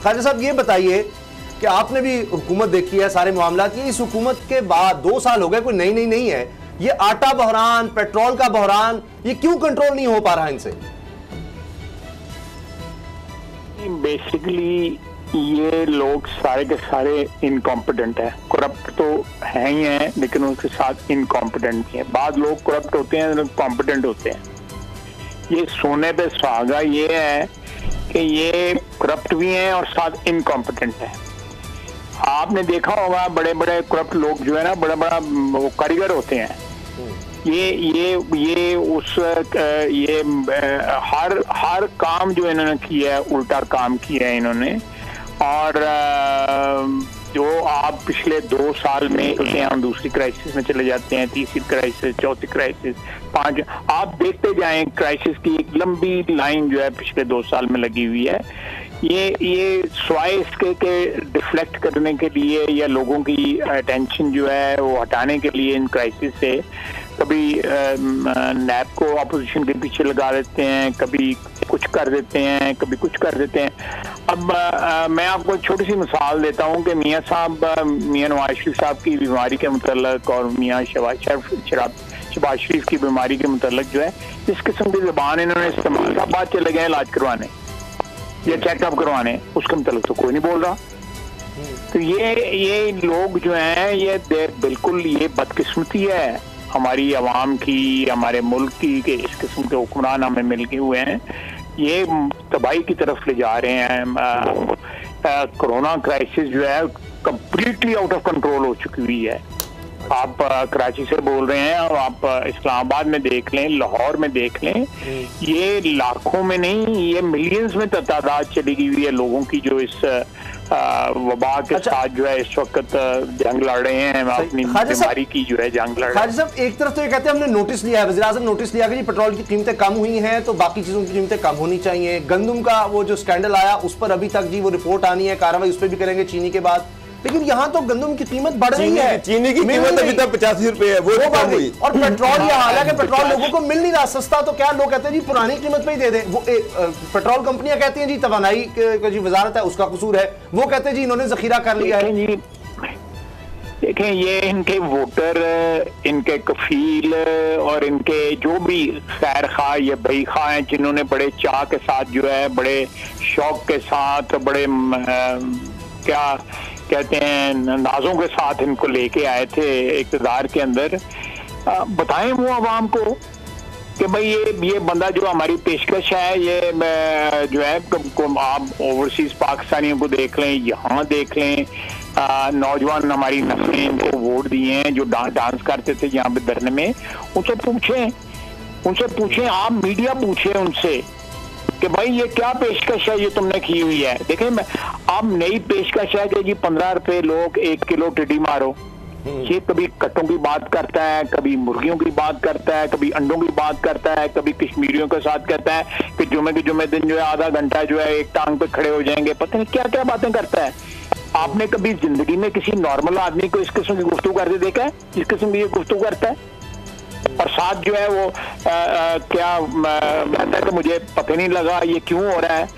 ख्वाजा साहब ये बताइए कि आपने भी हुकूमत देखी है, सारे मामला, ये इस हुकूमत के बाद 2 साल हो गए, कोई नई नहीं है, ये आटा बहरान, पेट्रोल का बहरान, ये क्यों कंट्रोल नहीं हो पा रहा इनसे? बेसिकली ये लोग सारे के सारे इनकॉम्पिटेंट है, करप्ट तो है ही हैं लेकिन उनके साथ इनकॉम्पिटेंट भी है। बाद लोग करप्ट होते हैं, कॉम्पिटेंट होते हैं। ये सोने पे सुहागा ये है कि ये करप्ट भी हैं और साथ इनकॉम्पिटेंट है। आपने देखा होगा बड़े बड़े करप्ट लोग जो है ना, बड़ा बड़ा कारीगर होते हैं। ये उस हर काम जो इन्होंने किया है उल्टा काम किया है इन्होंने। और जो आप पिछले 2 साल में हम दूसरी क्राइसिस में चले जाते हैं, तीसरी क्राइसिस, चौथी क्राइसिस, 5, आप देखते जाएं क्राइसिस की एक लंबी लाइन जो है पिछले 2 साल में लगी हुई है। ये स्वाय इसके डिफ्लेक्ट करने के लिए या लोगों की अटेंशन जो है वो हटाने के लिए इन क्राइसिस से कभी नैब को अपोजिशन के पीछे लगा देते हैं, कभी कुछ कर देते हैं, कभी कुछ कर देते हैं। अब मैं आपको एक छोटी सी मिसाल देता हूँ कि मियाँ नवाज शरीफ साहब की बीमारी के मुतल्लिक और मियाँ शहबाज शरीफ की बीमारी के मुतल्लिक जो है जिस किस्म की ज़बान इन्होंने इस्तेमाल का, बाद चले गए इलाज करवाने या चेकअप करवाने, उसके मुतल्लिक तो कोई नहीं बोल रहा। तो ये लोग जो हैं ये बिल्कुल ये बदकिस्मती है हमारी आवाम की, हमारे मुल्क की, कि इस किस्म के हुक्मरान हमें मिल के हुए हैं, ये तबाही की तरफ ले जा रहे हैं। कोरोना क्राइसिस जो है कंप्लीटली आउट ऑफ कंट्रोल हो चुकी हुई है। आप कराची से बोल रहे हैं और आप इस्लामाबाद में देख लें, लाहौर में देख लें, ये लाखों में नहीं, ये मिलियंस में तादाद चली गई हुई है लोगों की जो इस वबा के साथ जो है इस वक्त जंग लड़ रहे हैं, अपनी बीमारी की जो है जंग लड़ रहे हैं। खाजी साहब, एक तरफ तो ये कहते हैं हमने नोटिस लिया है, वज़ीर-ए-आज़म नोटिस लिया कि जी पेट्रोल की कीमतें कम हुई हैं तो बाकी चीजों की कीमतें कम होनी चाहिए। गंदम का वो जो स्कैंडल आया उस पर अभी तक जी वो रिपोर्ट आनी है, कार्रवाई उस पर भी करेंगे चीनी के बाद। लेकिन यहाँ तो गंदम की कीमत बढ़ रही है, चीनी की कीमत अभी तक 85 रुपए है, वो कम हुई। और पेट्रोल यह हाल है कि पेट्रोल लोगों को मिल नहीं रहा सस्ता, तो क्या लोग कहते हैं जी पुरानी कीमत पे ही दे दें। वो पेट्रोल कंपनियां कहती हैं जी तवानाई की वजारत है उसका कसूर है, वो कहते हैं जी इन्होंने जखीरा कर लिया है। देखें ये इनके वोटर, इनके कफील और इनके जो भी खैर खा या बई खा हैं जिन्होंने बड़े चाह के साथ जो है, बड़े शौक के साथ, बड़े क्या कहते हैं नाजों के साथ इनको लेके आए थे इक़्तिदार के अंदर, बताएं वो आवाम को कि भाई ये बंदा जो हमारी पेशकश है, ये जो है आप ओवरसीज पाकिस्तानियों को देख लें, यहाँ देख लें, नौजवान हमारी नस्लें इनको वोट दिए हैं जो डांस करते थे यहाँ पे धरने में, उनसे पूछें, आप मीडिया पूछे उनसे कि भाई ये क्या पेशकश है ये तुमने की हुई है। देखें आप नई पेशकश है कि जी 15 रुपए लोग 1 किलो टिड्डी मारो। ये कभी कट्टों की बात करता है, कभी मुर्गियों की बात करता है, कभी अंडों की बात करता है, कभी कश्मीरियों के साथ कहता है कि जुमे के जुमे दिन जो है आधा घंटा जो है एक टांग पे खड़े हो जाएंगे, पता नहीं क्या क्या बातें करता है। आपने कभी जिंदगी में किसी नॉर्मल आदमी को इस किस्म की गुफ्तगू करते देखा है जिस किस्म की ये गुफ्तगू करता है? और साथ जो है वो क्या कहता है कि मुझे पता नहीं लगा ये क्यों हो रहा है।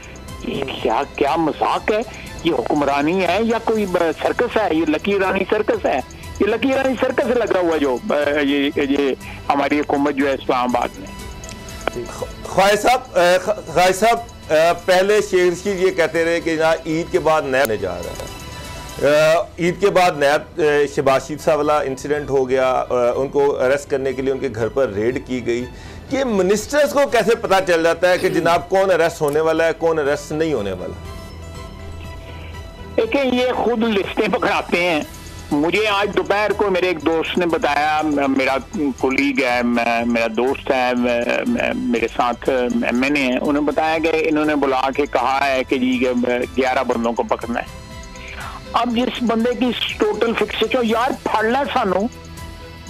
ये क्या मजाक है? ये हुक्मरानी है या कोई सर्कस है? ये लकी रानी सर्कस है, ये लकी रानी सर्कस लगा हुआ जो ये हमारी हुकूमत जो है इस्लामाबाद में। ख्वाजा साहब पहले शेख रशीद ये कहते रहे कि ना ईद के बाद नैब ने जा रहा है, ईद के बाद नैब शहबाज शरीफ साहब वाला इंसिडेंट हो गया, उनको अरेस्ट करने के लिए उनके घर पर रेड की गई। कि मिनिस्टर्स को कैसे पता चल जाता है कि जनाब कौन अरेस्ट होने वाला है, कौन अरेस्ट नहीं होने वाला? देखिए ये खुद लिस्टें पकड़ाते हैं। मुझे आज दोपहर को मेरे एक दोस्त ने बताया, मेरा कोलीग है, मेरा दोस्त है, मेरे साथ MNA है, उन्होंने बताया कि इन्होंने बुला के कहा है कि जी 11 बंदों को पकड़ना है। अब जिस बंदे की टोटल फिक्स हो यार फाड़ना सानू,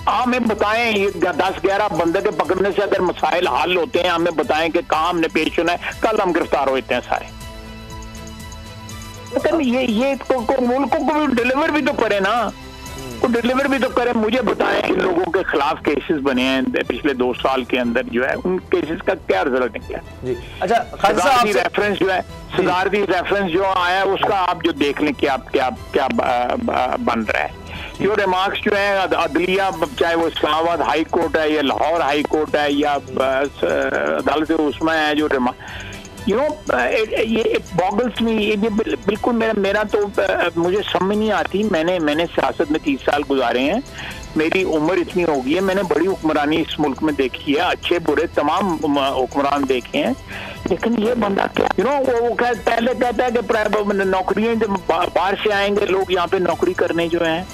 हमें बताएं ये 10-11 बंदे के पकड़ने से अगर मसाइल हल होते हैं हमें बताएं कि कहाँ हमने पेश होना है, कल हम गिरफ्तार होते हैं सारे। लेकिन ये मुल्कों को भी डिलीवर भी तो करे ना। उसको डिलीवर भी तो करें। मुझे बताएं इन लोगों के खिलाफ केसेस बने हैं पिछले 2 साल के अंदर, जो है उन केसेस का क्या रिजल्ट निकला जी। अच्छा रेफरेंस जो है सदारती रेफरेंस जो आया है उसका आप जो देख लें कि आप क्या बन रहा है। जो रिमार्क्स जो है अदलिया, चाहे वो इस्लामाबाद हाई कोर्ट है या लाहौर हाई कोर्ट है या अदालत उसमें है, जो यू नो ये बॉगल्स में, ये बिल्कुल मेरा तो मुझे समझ नहीं आती। मैंने सियासत में 30 साल गुजारे हैं, मेरी उम्र इतनी हो गई है, मैंने बड़ी हुक्मरानी इस मुल्क में देखी है, अच्छे बुरे तमाम हुक्मरान देखे हैं, लेकिन ये बंदा क्या यू नो वो पहले कहता है कि नौकरियां जब बाहर से आएंगे लोग यहाँ पे नौकरी करने जो है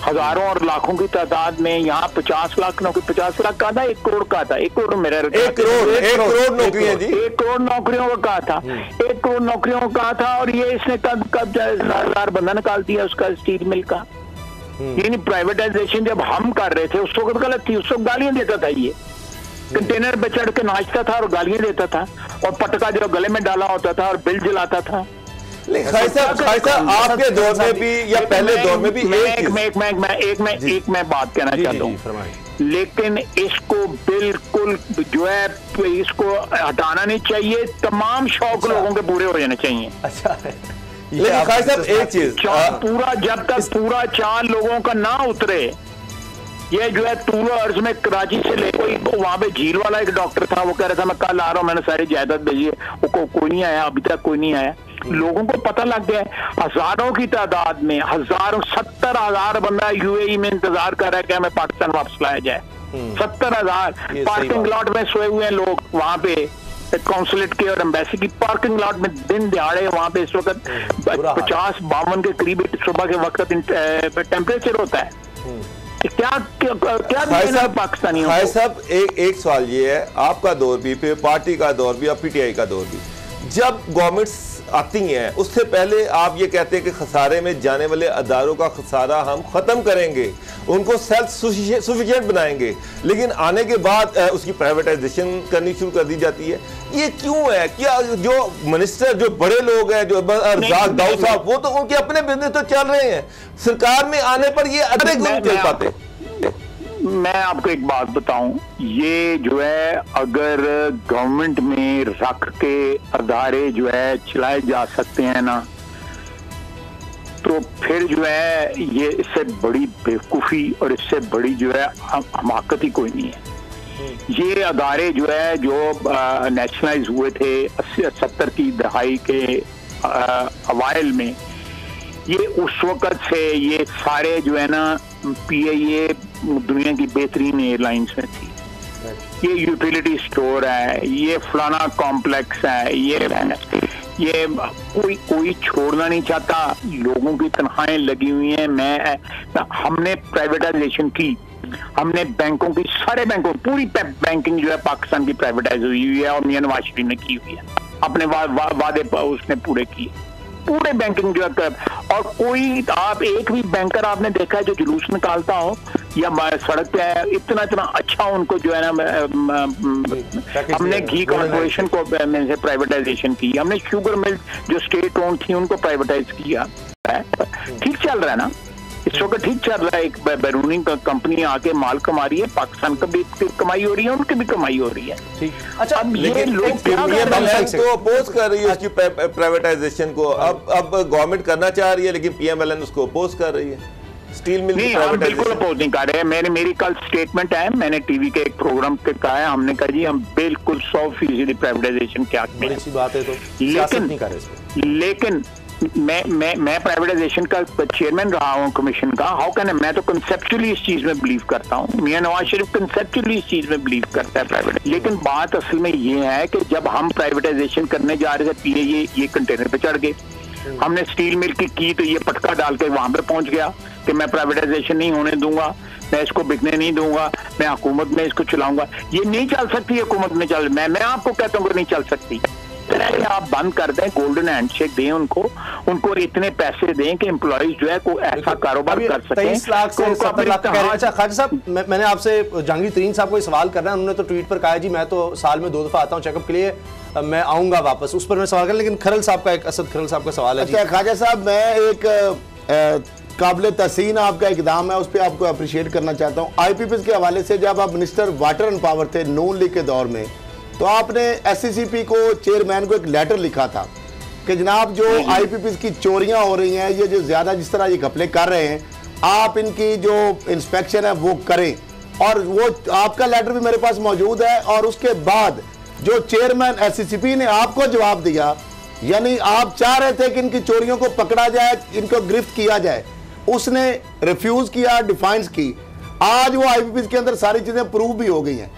हजारों और लाखों की तादाद में, यहाँ 50 लाख नौकरी, 50 लाख का था, 1 करोड़ का था, 1 करोड़ मेरा 1 करोड़ नौकरियां जी, 1 करोड़ नौकरियों का कहा था, 1 करोड़ नौकरियों का कहा था, और ये इसने कब हजार बंदा निकाल दिया उसका स्टील मिल का। यानी प्राइवेटाइजेशन जब हम कर रहे थे उस वक्त गलत थी, उस वक्त गालियां देता था, ये कंटेनर पे चढ़ के नाचता था और गालियां देता था, और पटका जो गले में डाला होता था और बिल जलाता था। खाई साहब आपके दौर में भी या पहले दौर में भी एक मैं बात कहना चाहता हूँ, लेकिन इसको बिल्कुल जो है इसको हटाना नहीं चाहिए, तमाम शौक लोगों के पूरे हो जाने चाहिए। अच्छा, लेकिन खाई साहब एक चीज पूरा जब तक पूरा 4 लोगों का ना उतरे, ये जो है तूलो अर्ज में कराची से ले, कोई वहां पे झील वाला एक डॉक्टर था, वो कह रहा था मैं कल आ रहा हूँ, मैंने सारी जायदाद भेजी है, वो कोई नहीं आया, अभी तक कोई नहीं आया। लोगों को पता लग गया, हजारों की तादाद में, 70,000 बंदा यूएई में इंतजार कर रहा है कि हमें पाकिस्तान वापस लाया जाए। 70,000 पार्किंग लॉट में सोए हुए हैं लोग, वहां पे कौंसलेट के और एम्बेसी की पार्किंग लॉट में दिन दिहाड़े वहां पे इस वक्त 50-52 के करीब सुबह के वक्त टेम्परेचर होता है। क्या पाकिस्तानी भाई साहब एक सवाल ये है, आपका दौर भी, फिर पार्टी का दौर भी और पीटीआई का दौर भी, जब गवर्नमेंट्स आती हैं उससे पहले आप ये कहते हैं कि खसारे में जाने वाले अदारों का खसारा हम ख़त्म करेंगे, उनको सेल्फ सफिशिएंट बनाएंगे, लेकिन आने के बाद उसकी प्राइवेटाइजेशन करनी शुरू कर दी जाती है। ये क्यों है? क्या जो मिनिस्टर, जो बड़े लोग हैं, जो दाऊद साहब, वो तो उनके अपने बिजनेस तो चल रहे हैं, सरकार में आने पर ये अदरे क्यों नहीं चल पाते? मैं आपको एक बात बताऊं, ये जो है अगर गवर्नमेंट में रख के अदारे जो है चलाए जा सकते हैं ना, तो फिर जो है ये इससे बड़ी बेवकूफ़ी और इससे बड़ी जो है हमाकत ही कोई नहीं है। ये अदारे जो है जो नेशनलाइज हुए थे 80-70 की दहाई के अवाइल में, ये उस वक़्त से ये सारे जो है ना पीआईए दुनिया की बेहतरीन एयरलाइंस में थी, ये यूटिलिटी स्टोर है, ये फलाना कॉम्प्लेक्स है, ये कोई छोड़ना नहीं चाहता, लोगों की तनख्वाहें लगी हुई हैं। हमने प्राइवेटाइजेशन की, हमने बैंकों की, सारे बैंकों, पूरी बैंकिंग जो है पाकिस्तान की प्राइवेटाइज हुई है, और मियां नवाज शरीफ ने की हुई है, अपने वादे उसने पूरे किए, पूरे बैंकिंग जो है। और कोई आप एक भी बैंकर आपने देखा है जो जुलूस निकालता हो या सड़क पे इतना अच्छा उनको जो है ना, हमने घी कॉर्पोरेशन को से प्राइवेटाइजेशन की, हमने शुगर मिल जो स्टेट ओन थी उनको प्राइवेटाइज किया, ठीक चल रहा है ना इस वक्त, ठीक चल रहा है। एक बैरूनी कंपनी आके माल कमा रही है, पाकिस्तान का भी कमाई हो रही है, उनकी भी कमाई हो रही है। अच्छा, अब ये लोग तो अपोज कर रही है उसकी प्राइवेटाइजेशन को, अब गवर्नमेंट करना चाह रही है, लेकिन पीएमएलएन उसको अपोज कर रही है। स्टील मिल नहीं, हम बिल्कुल अपोज नहीं कर रहे हैं। मेरी कल स्टेटमेंट है, मैंने टीवी के एक प्रोग्राम पे कहा है, हमने कहा जी हम बिल्कुल 100% प्राइवेटाइजेशन के हक में, अच्छी बात है, तो लेकिन मैं प्राइवेटाइजेशन का चेयरमैन रहा हूँ कमीशन का। हाउ कैन मैं तो कंसेप्चुअली इस चीज में बिलीव करता हूँ, मियां नवाज शरीफ कंसेप्चुअली इस चीज में बिलीव करता है प्राइवेट। लेकिन बात असल में ये है कि जब हम प्राइवेटाइजेशन करने जा रहे थे, पीए ये कंटेनर पे चढ़ गए, हमने स्टील मिल की तो ये पटका डाल के वहां पे पहुंच गया कि मैं प्राइवेटाइजेशन नहीं होने दूंगा, मैं इसको बिकने नहीं दूंगा, मैं हुकूमत में इसको चलाऊंगा। ये नहीं चल सकती हुकूमत में, मैं आपको कहता हूँ कि नहीं चल सकती। आप बंद कर दें, गोल्डन हैंडशेक दें उनको इतने पैसे दें कि एम्प्लॉइज जो है कोई ऐसा कारोबार कर सकें। 23 लाख से 70 लाख कह रहे हैं। अच्छा खाजा साहब, मैंने आपसे जहांगीर तरीन साहब को सवाल करना है, उन्होंने तो ट्वीट पर कहा जी मैं तो साल में 2 दफा आता हूँ चेकअप के लिए, मैं आऊंगा वापस, उस पर मैं सवाल कर। लेकिन खरल साहब का, असद खरल साहब का सवाल है। अच्छा खाजा साहब, मैं एक काबिल तहसीन आपका इकदाम है, उस पर आपको अप्रिशिएट करना चाहता हूँ। IPPs के हवाले से जब आप मिनिस्टर वाटर एंड पावर थे नून लीग के दौर में, तो आपने SCCP को, चेयरमैन को एक लेटर लिखा था कि जनाब जो IPPs की चोरियां हो रही हैं, ये जो ज़्यादा जिस तरह ये घपले कर रहे हैं, आप इनकी जो इंस्पेक्शन है वो करें। और वो आपका लेटर भी मेरे पास मौजूद है। और उसके बाद जो चेयरमैन SCCP ने आपको जवाब दिया, यानी आप चाह रहे थे कि इनकी चोरियों को पकड़ा जाए, इनको गिरफ्त किया जाए, उसने रिफ्यूज किया, डिफाइंस की। आज वो IPPs के अंदर सारी चीजें प्रूव भी हो गई हैं।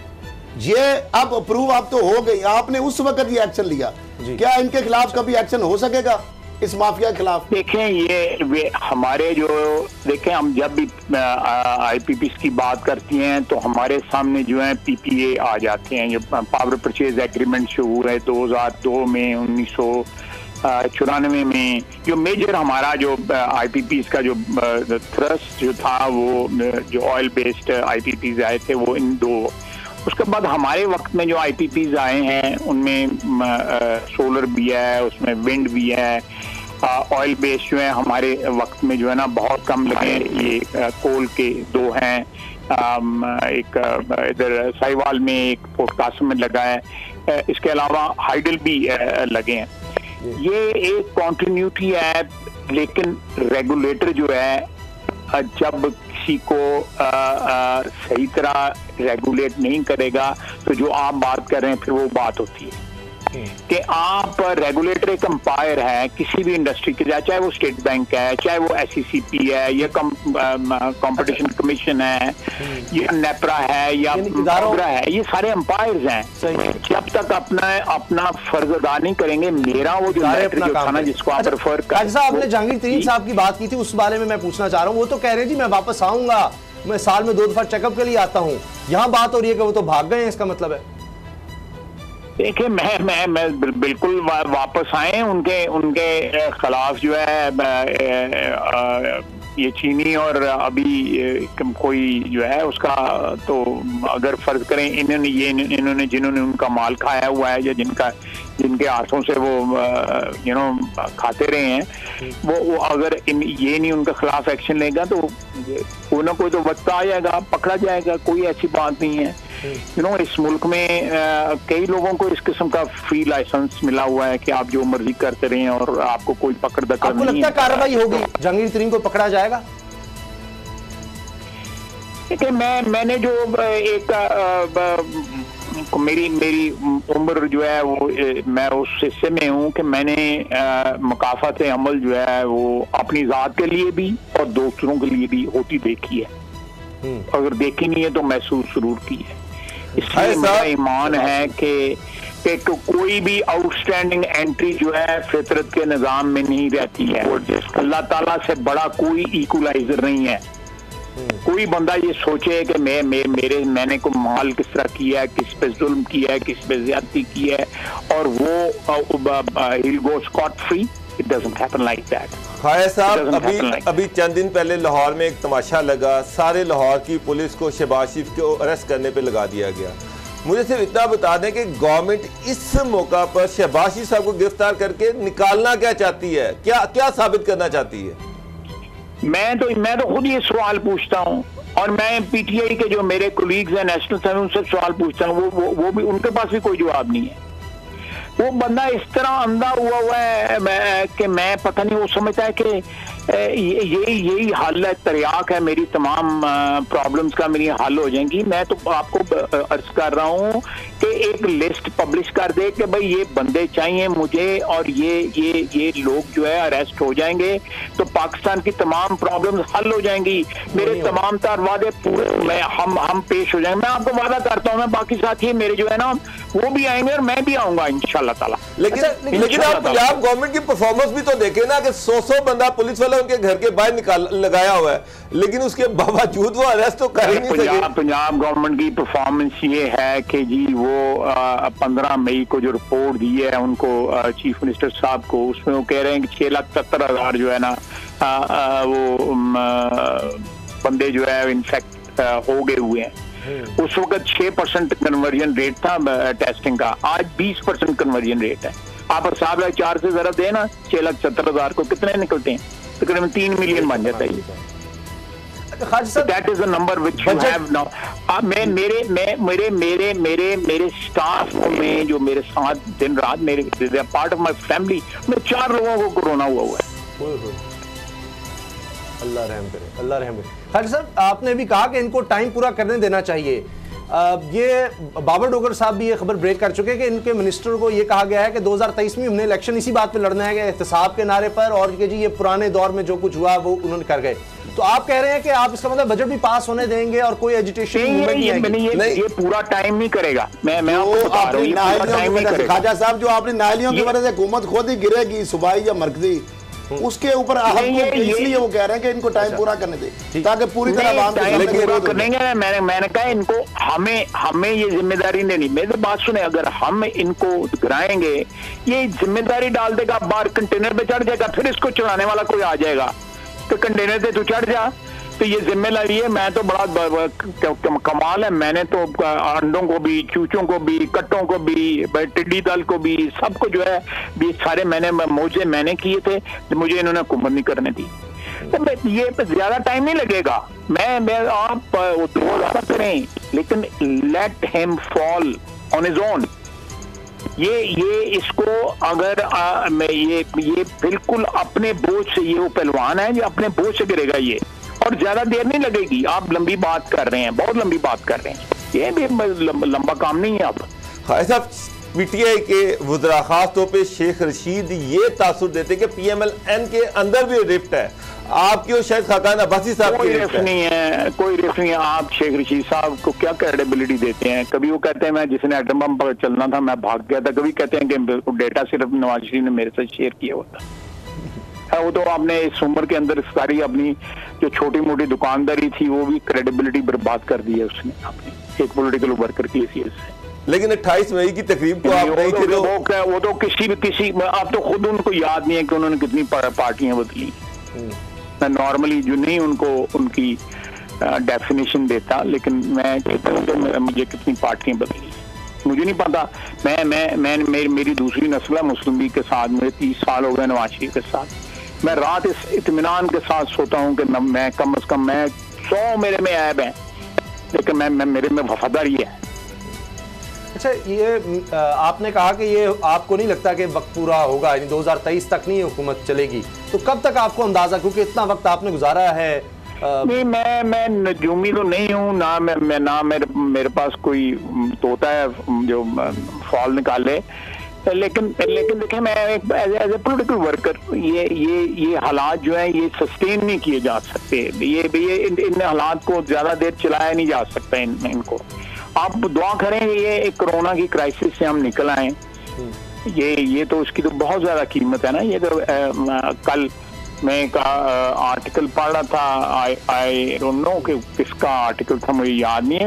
ये अब अप्रूव आप तो हो गई, आपने उस वक्त ये एक्शन लिया, क्या इनके खिलाफ कभी एक्शन हो सकेगा, इस माफिया के खिलाफ? देखें, ये हमारे जो, देखें हम जब भी IPPs की बात करती हैं तो हमारे सामने जो है PPA आ जाते हैं, जो पावर परचेज एग्रीमेंट जो हुआ है 2002 में, 1994 में। जो मेजर हमारा जो IPPs का जो थ्रस्ट जो था, वो जो ऑयल बेस्ड IPPs आए थे वो इन दो। उसके बाद हमारे वक्त में जो IPPs आए हैं उनमें सोलर भी है, उसमें विंड भी है। ऑयल बेस्ड जो है हमारे वक्त में जो है ना बहुत कम लगे। ये कोल के दो हैं, एक इधर साहिवाल में, एक पोर्ट कासिम में लगा है। इसके अलावा हाइडल भी लगे हैं। ये एक कॉन्टिन्यूटी है, लेकिन रेगुलेटर जो है जब किसी को सही तरह रेगुलेट नहीं करेगा तो जो आप बात कर रहे हैं फिर वो बात होती है कि आप रेगुलेटर एक अंपायर है किसी भी इंडस्ट्री के, चाहे वो स्टेट बैंक है, चाहे वो SCCP है, या कंपटीशन कमीशन है, या नेपरा है, या मुद्रा है, ये सारे अंपायर्स हैं। जब तक अपना फर्ज अदा नहीं करेंगे, मेरा वो जो था ना जिसको आप रेफर कर, आपने जहांगीर तरीन साहब की बात की थी, उस बारे में मैं पूछना चाह रहा हूँ। वो तो कह रहे जी मैं वापस आऊंगा, मैं साल में 2 दफा चेकअप के लिए आता हूँ। यहाँ बात हो रही है कि वो तो भाग गए हैं, इसका मतलब है? देखिए, मैं बिल्कुल वापस आए। उनके खिलाफ जो है ये चीनी और अभी कोई जो है उसका, तो अगर फर्ज करें इन्होंने जिन्होंने उनका माल खाया हुआ है, या जिनके हाथों से वो खाते रहे हैं, वो अगर ये नहीं उनके खिलाफ एक्शन लेगा तो कोई ना कोई तो वक्त आ जाएगा, पकड़ा जाएगा। कोई ऐसी बात नहीं है। इस मुल्क में कई लोगों को इस किस्म का फ्री लाइसेंस मिला हुआ है कि आप जो मर्जी करते रहे और आपको कोई पकड़ दकड़ नहीं है। आपको लगता है कार्रवाई होगी, जहांगीर तरीन को पकड़ा जाएगा? देखिए, मैंने जो एक मेरी उम्र जो है वो, मैं उस हिस्से में हूँ कि मैंने मकाफत अमल जो है वो अपनी जात के लिए भी और दूसरों के लिए भी होती देखी है। अगर देखी नहीं है तो महसूस जरूर की है। इसलिए मेरा ईमान है कि कोई भी आउटस्टैंडिंग एंट्री जो है फितरत के निज़ाम में नहीं रहती है। अल्लाह ताला से बड़ा कोई इक्वलाइजर नहीं है। कोई बंदा ये सोचे कि मैंने को माल किस तरह किया है, किस पे जुल्म किया है, किस पे ज्यादती की है, और वो he'll go scot free. It doesn't happen like that. खाया साहब, अभी चंद दिन पहले लाहौर में एक तमाशा लगा। सारे लाहौर की पुलिस को शहबाज शरीफ को अरेस्ट करने पे लगा दिया गया। मुझे सिर्फ इतना बता दें कि गवर्नमेंट इस मौका पर शहबाज शरीफ साहब को गिरफ्तार करके निकालना क्या चाहती है, क्या साबित करना चाहती है? मैं तो खुद ये सवाल पूछता हूँ, और मैं PTI के जो मेरे कोलीग्स हैं नेशनल से, उनसे सवाल पूछता हूँ, वो भी, उनके पास भी कोई जवाब नहीं है। वो बंदा इस तरह अंधा हुआ है कि मैं पता नहीं, वो समझता है कि यही हल है, तरियाक है, मेरी तमाम प्रॉब्लम्स का मेरी हल हो जाएंगी। मैं तो आपको अर्ज कर रहा हूँ कि एक लिस्ट पब्लिश कर दे कि भाई ये बंदे चाहिए मुझे, और ये लोग जो है अरेस्ट हो जाएंगे तो पाकिस्तान की तमाम प्रॉब्लम्स हल हो जाएंगी। मेरे तमाम तार वादे पूरे हम पेश हो जाएंगे। मैं आपको वादा करता हूँ, मैं बाकी साथी मेरे जो है ना वो भी आएंगे और मैं भी आऊंगा इंशाल्लाह ताला। लेकिन आप पंजाब गवर्नमेंट की परफॉर्मेंस भी तो देखे ना कि 100 बंदा पुलिस वाला उनके घर के बाहर लगाया हुआ है, लेकिन उसके बावजूद वो अरेस्ट तो कर ही नहीं सके। पंजाब गवर्नमेंट की परफॉर्मेंस ये है कि जी वो 15 मई को जो रिपोर्ट दी है उनको चीफ मिनिस्टर साहब को, उसमें वो कह रहे हैं कि 6,70,000 जो है ना वो बंदे जो है इन्फेक्ट हो गए हुए हैं। उस वक्त 6% कन्वर्जन रेट था टेस्टिंग का, आज 20% कन्वर्जन रेट है। आप 4 से जरा दे ना 6,70,000 को, कितने निकलते हैं? तकरीबन 3 मिलियन बन जाता है। That is the number which you have now. मैं मेरे स्टाफ में जो मेरे साथ दिन रात मेरे पार्ट ऑफ माय फैमिली में 4 लोगों को कोरोना हुआ है। अल्लाह रहम करे, अल्लाह रहम करे। खालिद साहब, आपने भी कहा कि इनको टाइम पूरा करने देना चाहिए। ये बाबर डोगर साहब भी ये खबर ब्रेक कर चुके हैं कि इनके मिनिस्टर को ये कहा गया है कि 2023 में हमने इलेक्शन इसी बात पे लड़ना है कि एहतसाब के नारे पर, और कि जी ये पुराने दौर में जो कुछ हुआ वो उन्होंने कर गए। तो आप कह रहे हैं कि आप इसका मतलब बजट भी पास होने देंगे और कोई एजुटेशन ये पूरा टाइम नहीं करेगा। मैं आपको बता रहा हूं, खाजा साहब, जो आपने नालियों की वजह से हुकूमत खुद ही गिरेगी, सूबाई या मरकजी, उसके ऊपर इसलिए वो कह रहे हैं कि इनको टाइम पूरा करने दे ताकि पूरी तरह करेंगे। मैंने कहा इनको हमें ये जिम्मेदारी नहीं। मेरी बात सुने, अगर हम इनको गिराएंगे ये जिम्मेदारी डाल देगा, बाहर कंटेनर पे चढ़ जाएगा, फिर इसको चढ़ाने वाला कोई आ जाएगा तो कंटेनर पे तू चढ़ जा, तो ये जिम्मेदारी है। मैं तो बड़ा कमाल है, मैंने तो अंडों को भी, चूचों को भी, कट्टों को भी, टिड्डी दल को भी, सबको जो है भी सारे मौजे मैंने किए थे, तो मुझे इन्होंने हुकूमत नहीं करने दी। तो ये ज्यादा टाइम नहीं लगेगा। मैं आप करें, लेकिन let him fall on his own. ये इसको अगर ये बिल्कुल अपने बोझ से, ये वो पहलवान है जो अपने बोझ से गिरेगा ये, और ज्यादा देर नहीं लगेगी। आप लंबी बात कर रहे हैं, बहुत लंबी बात कर रहे हैं, ये भी लंबा काम नहीं है। आप साहब, पीटीआई के वज़रा खास तौर पे शेख रशीद ये तासुर देते कि पीएमएल-एन के अंदर भी रिफ्ट है, आपकी और शायद खाकान अब्बासी साहब कोई रिफ्ट नहीं है, कोई रिफ्ट नहीं है। आप शेख रशीद साहब को क्या क्रेडिबिलिटी देते हैं? कभी वो कहते हैं मैं जिसने एटम बम पर चलना था मैं भाग गया था, कभी कहते हैं कि डेटा सिर्फ नवाज शरीफ ने मेरे साथ शेयर किया हुआ था। वो तो आपने इस उम्र के अंदर सारी अपनी जो छोटी मोटी दुकानदारी थी वो भी क्रेडिबिलिटी बर्बाद कर दी है उसने अपनी एक पॉलिटिकल वर्कर की हैसियत से। लेकिन 28 मई की तकरीब को आप नहीं थे, वो तो किसी आप तो खुद उनको याद नहीं है कि उन्होंने कितनी पार्टियां बदली। मैं नॉर्मली जो नहीं उनको उनकी डेफिनेशन देता, लेकिन मैं कहता हूँ कि मुझे कितनी पार्टियां बदली मुझे नहीं पता। मैं मेरी दूसरी नस्ल है मुस्लिम लीग के साथ, मुझे 30 साल हो गए नवाज शरीफ के साथ। मैं रात इस इत्मीनान के साथ सोता हूँ कि मैं कम से कम मैं 100 मेरे में ऐब है, लेकिन मैं मेरे में वफादारी है। अच्छा, ये आपने कहा कि ये आपको नहीं लगता कि वक्त पूरा होगा, 2023 तक नहीं हुकूमत चलेगी, तो कब तक आपको अंदाजा, क्योंकि इतना वक्त आपने गुजारा है? नहीं, मैं नजूमी तो नहीं हूँ ना, ना मेरे पास कोई तोता है जो फॉल निकाले, लेकिन देखें मैं एज ए पॉलिटिकल वर्कर ये हालात जो है ये सस्टेन नहीं किए जा सकते। ये इन हालात को ज्यादा देर चलाया नहीं जा सकता इनको। आप दुआ करें ये एक कोरोना की क्राइसिस से हम निकल आए। ये तो उसकी तो बहुत ज्यादा कीमत है ना। ये तो कल मैं एक आर्टिकल पढ़ रहा था, आई डोंट नो कि किसका आर्टिकल था, मुझे याद नहीं है।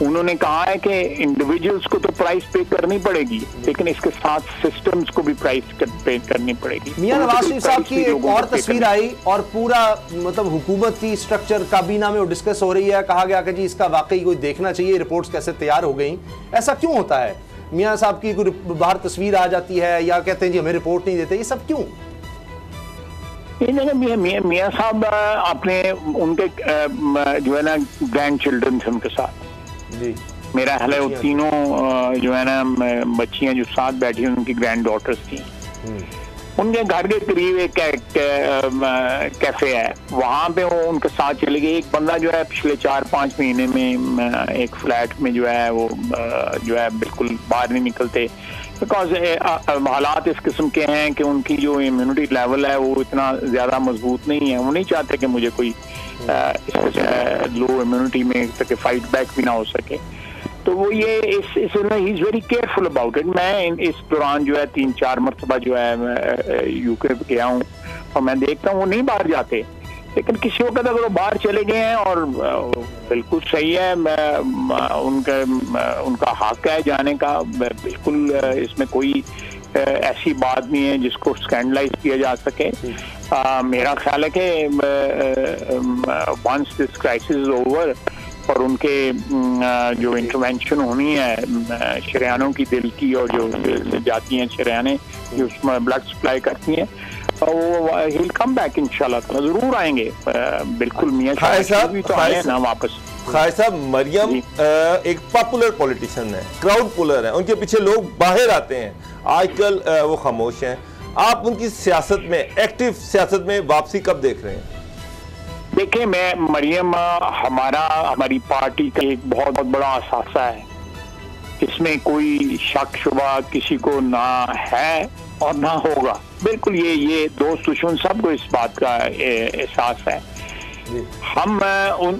उन्होंने कहा है कि इंडिविजुअल्स को तो प्राइस पे करनी पड़ेगी, लेकिन इसके साथ सिस्टम्स को भी प्राइस पे करनी पड़ेगी। मियां नवाज शरीफ साहब की एक और तस्वीर आई और पूरा मतलब हुकूमती स्ट्रक्चर काबीना में वो डिस्कस हो रही है। कहा गया कि जी इसका वाकई कोई देखना चाहिए, रिपोर्ट्स कैसे तैयार हो गई। ऐसा क्यों होता है? मियां साहब की कोई बाहर तस्वीर आ जाती है या कहते हैं जी हमें रिपोर्ट नहीं देते, ये सब क्यों? मियां साहब अपने उनके जो है ना ग्रैंड चिल्ड्रन थे उनके साथ जी। मेरा ख्याल है वो तीनों जो है ना बच्चियां जो साथ बैठी उनकी ग्रैंड डॉटर्स थी। उनके घर के करीब एक कैफे है, वहां पे वो उनके साथ चले गए। एक बंदा जो है पिछले 4-5 महीने में एक फ्लैट में जो है वो जो है बिल्कुल बाहर नहीं निकलते, बिकॉज हालात इस किस्म के हैं कि उनकी जो इम्यूनिटी लेवल है वो इतना ज्यादा मजबूत नहीं है। वो नहीं चाहते कि मुझे कोई लो इम्यूनिटी में तक फाइट बैक भी ना हो सके, तो वो ये he is very careful about it. मैं इस दौरान जो है 3-4 मरतबा जो है यूके गया हूँ और मैं देखता हूँ वो नहीं बाहर जाते, लेकिन किसी वक्त अगर वो बाहर चले गए हैं और बिल्कुल सही है, उनका हक है जाने का, बिल्कुल इसमें कोई ऐसी बात नहीं है जिसको स्कैंडलाइज किया जा सके। मेरा ख्याल है कि once this crisis is over और उनके जो इंटरवेंशन होनी है शरियानों की दिल की, और जो जाती हैं शरियाने जो उसमें ब्लड सप्लाई करती हैं, वो he'll come back इंशाल्लाह ताला, जरूर आएंगे बिल्कुल। मियां साहब भी तो आए ना वापस। खालिद साहब, मरियम एक पॉपुलर पॉलिटिशियन है, क्राउड पुलर है, उनके पीछे लोग बाहर आते हैं, आजकल वो खामोश हैं। आप उनकी सियासत में, एक्टिव सियासत में वापसी कब देख रहे हैं? देखिए, मैं मरियम हमारी पार्टी का एक बहुत बड़ा असासा है, इसमें कोई शक शुबा किसी को ना है और ना होगा। बिल्कुल ये दोस्त दुश्मन सबको इस बात का एहसास है। हम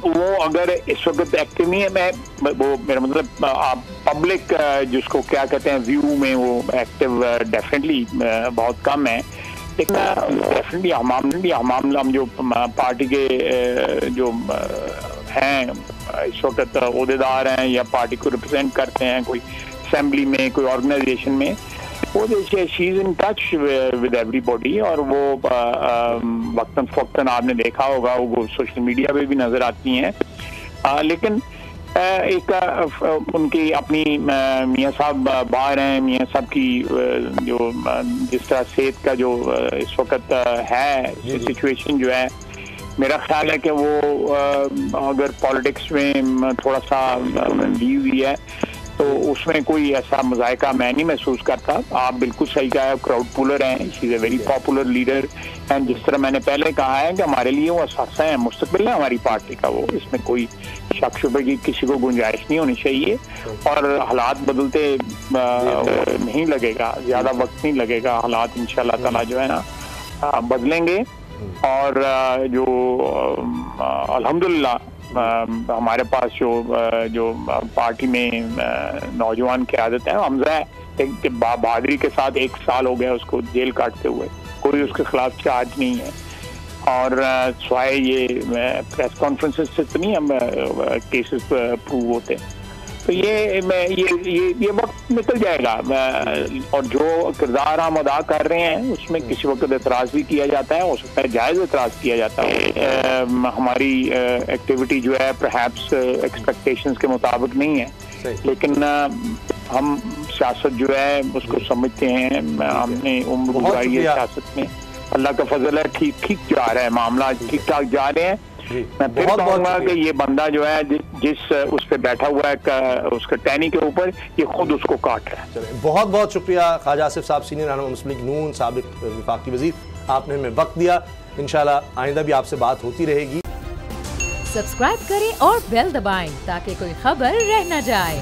वो अगर इस वक्त एक्टिव नहीं है, वो मेरा मतलब आप पब्लिक जिसको क्या कहते हैं व्यू में वो एक्टिव डेफिनेटली बहुत कम है, लेकिन डेफिनेटली हम जो पार्टी के जो हैं इस वक्त ओहदेदार हैं या पार्टी को रिप्रेजेंट करते हैं, कोई असेंबली में, कोई ऑर्गेनाइजेशन में, वो देखिए she is in touch with everybody, और वो वक्तन फक्तन आपने देखा होगा वो सोशल मीडिया पे भी नजर आती हैं। लेकिन एक उनकी अपनी मियां साहब बाहर हैं, मियां साहब की जो जिस तरह सेहत का जो इस वक्त है सिचुएशन जो है, मेरा ख्याल है कि वो अगर पॉलिटिक्स में थोड़ा सा ली हुई है तो उसमें कोई ऐसा मजायका मैं नहीं महसूस करता। आप बिल्कुल सही कहा है, क्राउड पुलर हैं, she is a very popular leader, and जिस तरह मैंने पहले कहा है कि हमारे लिए वो असासा है, मुस्तकबिल है हमारी पार्टी का, वो इसमें कोई शक शुबे की किसी को गुंजाइश नहीं होनी चाहिए। और हालात बदलते नहीं लगेगा, ज़्यादा वक्त नहीं लगेगा, हालात इंशाल्लाह ताला जो है ना बदलेंगे। और जो अल्हम्दुलिल्लाह हमारे पास जो पार्टी में नौजवान क़यादत है, हमजा एक बहादुरी के साथ 1 साल हो गया उसको जेल काटते हुए, कोई उसके खिलाफ चार्ज नहीं है, और स्वाय ये प्रेस कॉन्फ्रेंसेस से तो नहीं हम केसेस प्रूव होते। तो ये वक्त निकल जाएगा, और जो किरदार हम अदा कर रहे हैं उसमें किसी वक्त एतराज़ भी किया जाता है, हो सकता है जायज़ एतराज़ किया जाता है। हमारी एक्टिविटी जो है परहैप्स एक्सपेक्टेशंस के मुताबिक नहीं है, लेकिन हम सियासत जो है उसको समझते हैं, हमने उम्र गुजारी है सियासत में, अल्लाह का फजल है, ठीक जा रहा है मामला, ठीक ठाक जा रहे हैं। मैं फिर कहूँगा कि ये बंदा जो है जिस उस पर बैठा हुआ है उसके टहनी के ऊपर, ये खुद उसको काट रहा है। बहुत बहुत शुक्रिया ख्वाजा आसिफ साहब, सीनियर रहनुमा मुस्लिम लीग नून, साबिक वफाकी वजीर, आपने हमें वक्त दिया। इंशाल्लाह आइंदा भी आपसे बात होती रहेगी। सब्सक्राइब करें और बेल दबाएं ताकि कोई खबर रह न जाए।